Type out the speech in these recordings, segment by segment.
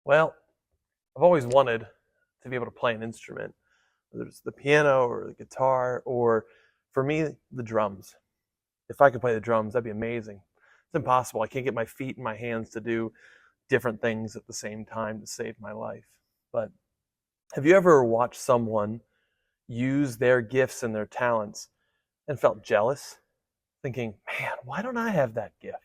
Well, I've always wanted to be able to play an instrument, whether it's the piano or the guitar, or for me, the drums. If I could play the drums, that'd be amazing. It's impossible. I can't get my feet and my hands to do different things at the same time to save my life. But have you ever watched someone use their gifts and their talents and felt jealous, thinking, man, why don't I have that gift?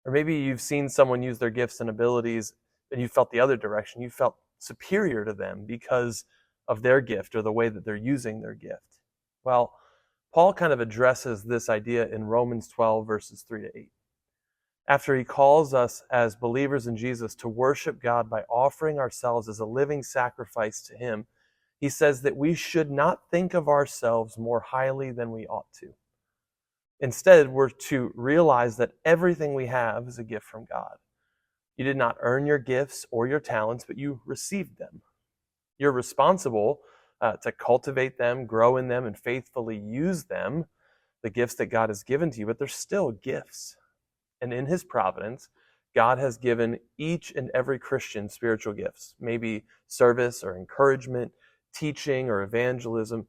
Or maybe you've seen someone use their gifts and abilities and you felt the other direction. You felt superior to them because of their gift or the way that they're using their gift. Well, Paul kind of addresses this idea in Romans 12, verses 3 to 8. After he calls us as believers in Jesus to worship God by offering ourselves as a living sacrifice to him, he says that we should not think of ourselves more highly than we ought to. Instead, we're to realize that everything we have is a gift from God. You did not earn your gifts or your talents, but you received them. You're responsible to cultivate them, grow in them, and faithfully use them, the gifts that God has given to you, but they're still gifts. And in his providence, God has given each and every Christian spiritual gifts, maybe service or encouragement, teaching or evangelism,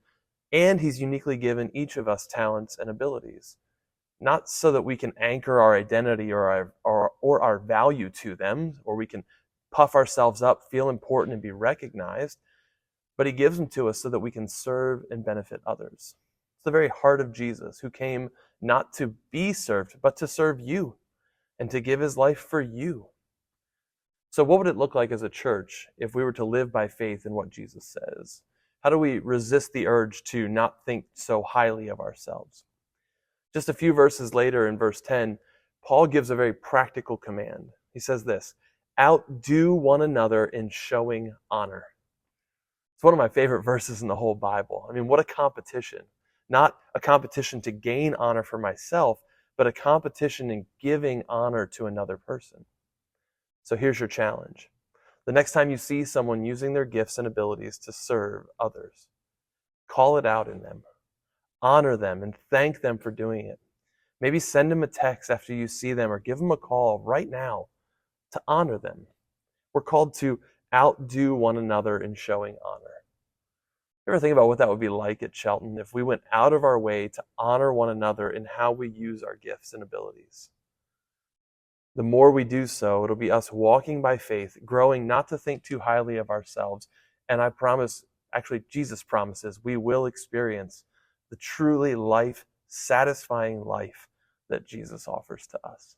and he's uniquely given each of us talents and abilities. Not so that we can anchor our identity or our value to them, or we can puff ourselves up, feel important, and be recognized, but he gives them to us so that we can serve and benefit others. It's the very heart of Jesus, who came not to be served, but to serve you and to give his life for you. So what would it look like as a church if we were to live by faith in what Jesus says? How do we resist the urge to not think so highly of ourselves? Just a few verses later in verse 10, Paul gives a very practical command. He says this, outdo one another in showing honor. It's one of my favorite verses in the whole Bible. I mean, what a competition. Not a competition to gain honor for myself, but a competition in giving honor to another person. So here's your challenge. The next time you see someone using their gifts and abilities to serve others, call it out in them. Honor them and thank them for doing it. Maybe send them a text after you see them or give them a call right now to honor them. We're called to outdo one another in showing honor. You ever think about what that would be like at Shelton if we went out of our way to honor one another in how we use our gifts and abilities? The more we do so, it'll be us walking by faith, growing not to think too highly of ourselves. And I promise, actually Jesus promises, we will experience the truly life-satisfying life that Jesus offers to us.